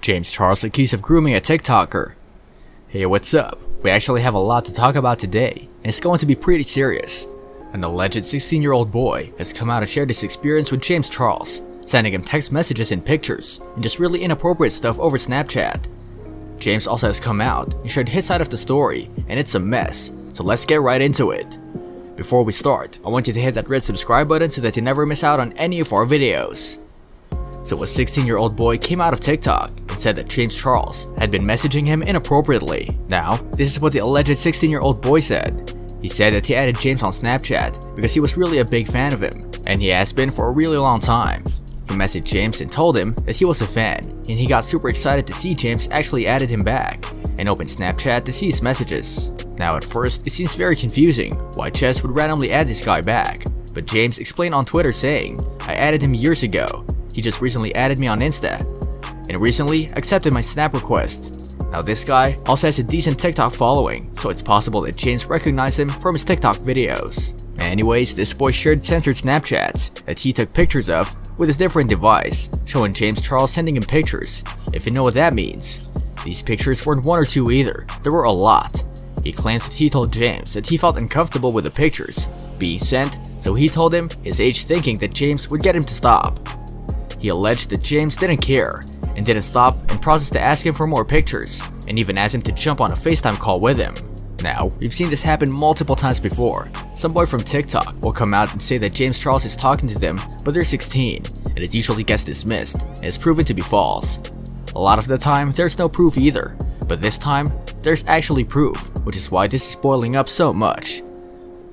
James Charles accused of grooming a TikToker. Hey, what's up? We actually have a lot to talk about today, and it's going to be pretty serious. An alleged 16-year-old boy has come out and shared his experience with James Charles, sending him text messages and pictures, and just really inappropriate stuff over Snapchat. James also has come out and shared his side of the story, and it's a mess, so let's get right into it. Before we start, I want you to hit that red subscribe button so that you never miss out on any of our videos. So a 16-year-old boy came out of TikTok and said that James Charles had been messaging him inappropriately. Now, this is what the alleged 16-year-old boy said. He said that he added James on Snapchat because he was really a big fan of him, and he has been for a really long time. He messaged James and told him that he was a fan, and he got super excited to see James actually added him back, and opened Snapchat to see his messages. Now at first, it seems very confusing why Chess would randomly add this guy back, but James explained on Twitter saying, "I added him years ago. He just recently added me on Insta, and recently accepted my Snap request." Now this guy also has a decent TikTok following, so it's possible that James recognized him from his TikTok videos. Anyways, this boy shared censored Snapchats that he took pictures of with a different device, showing James Charles sending him pictures, if you know what that means. These pictures weren't one or two either, there were a lot. He claims that he told James that he felt uncomfortable with the pictures being sent, so he told him his age, thinking that James would get him to stop. He alleged that James didn't care and didn't stop and processed to ask him for more pictures, and even asked him to jump on a FaceTime call with him. Now, we've seen this happen multiple times before. Some boy from TikTok will come out and say that James Charles is talking to them, but they're 16, and it usually gets dismissed and is proven to be false. A lot of the time, there's no proof either, but this time, there's actually proof, which is why this is boiling up so much.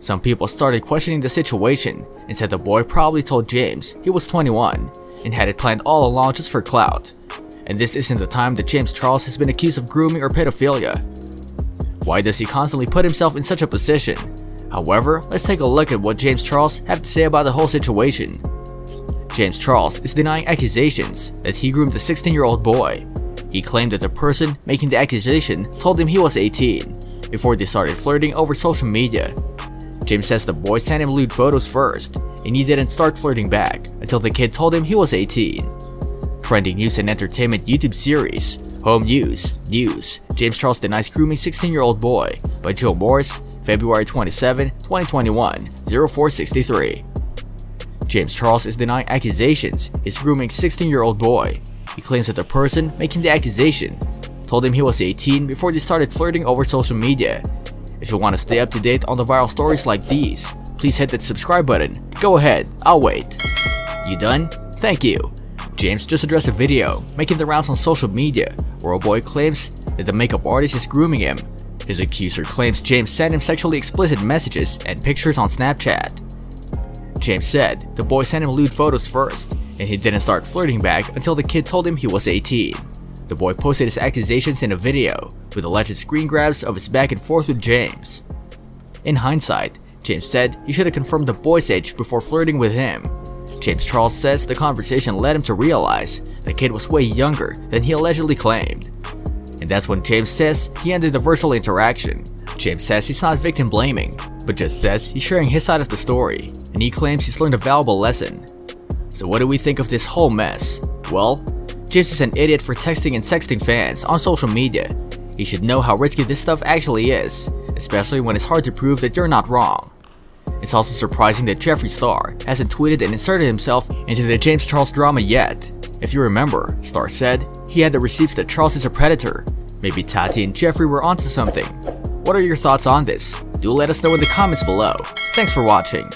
Some people started questioning the situation and said the boy probably told James he was 21 and had it planned all along just for clout. And this isn't the time that James Charles has been accused of grooming or pedophilia. Why does he constantly put himself in such a position? However, let's take a look at what James Charles had to say about the whole situation. James Charles is denying accusations that he groomed a 16-year-old boy. He claimed that the person making the accusation told him he was 18 before they started flirting over social media. James says the boy sent him lewd photos first, and he didn't start flirting back until the kid told him he was 18. Trending news and entertainment YouTube series, Home News, James Charles denies grooming 16-year-old boy by Joe Morris, February 27, 2021, 0463. James Charles is denying accusations he's grooming 16-year-old boy. He claims that the person making the accusation told him he was 18 before they started flirting over social media. If you want to stay up to date on the viral stories like these, please hit that subscribe button. Go ahead, I'll wait. You done? Thank you. James just addressed a video making the rounds on social media where a boy claims that the makeup artist is grooming him. His accuser claims James sent him sexually explicit messages and pictures on Snapchat. James said the boy sent him lewd photos first, and he didn't start flirting back until the kid told him he was 18. The boy posted his accusations in a video with alleged screen grabs of his back and forth with James. In hindsight, James said he should have confirmed the boy's age before flirting with him. James Charles says the conversation led him to realize the kid was way younger than he allegedly claimed. And that's when James says he ended the virtual interaction. James says he's not victim blaming, but just says he's sharing his side of the story, and he claims he's learned a valuable lesson. So what do we think of this whole mess? Well, James is an idiot for texting and sexting fans on social media. He should know how risky this stuff actually is, especially when it's hard to prove that you're not wrong. It's also surprising that Jeffree Star hasn't tweeted and inserted himself into the James Charles drama yet. If you remember, Star said he had the receipts that Charles is a predator. Maybe Tati and Jeffree were onto something. What are your thoughts on this? Do let us know in the comments below. Thanks for watching.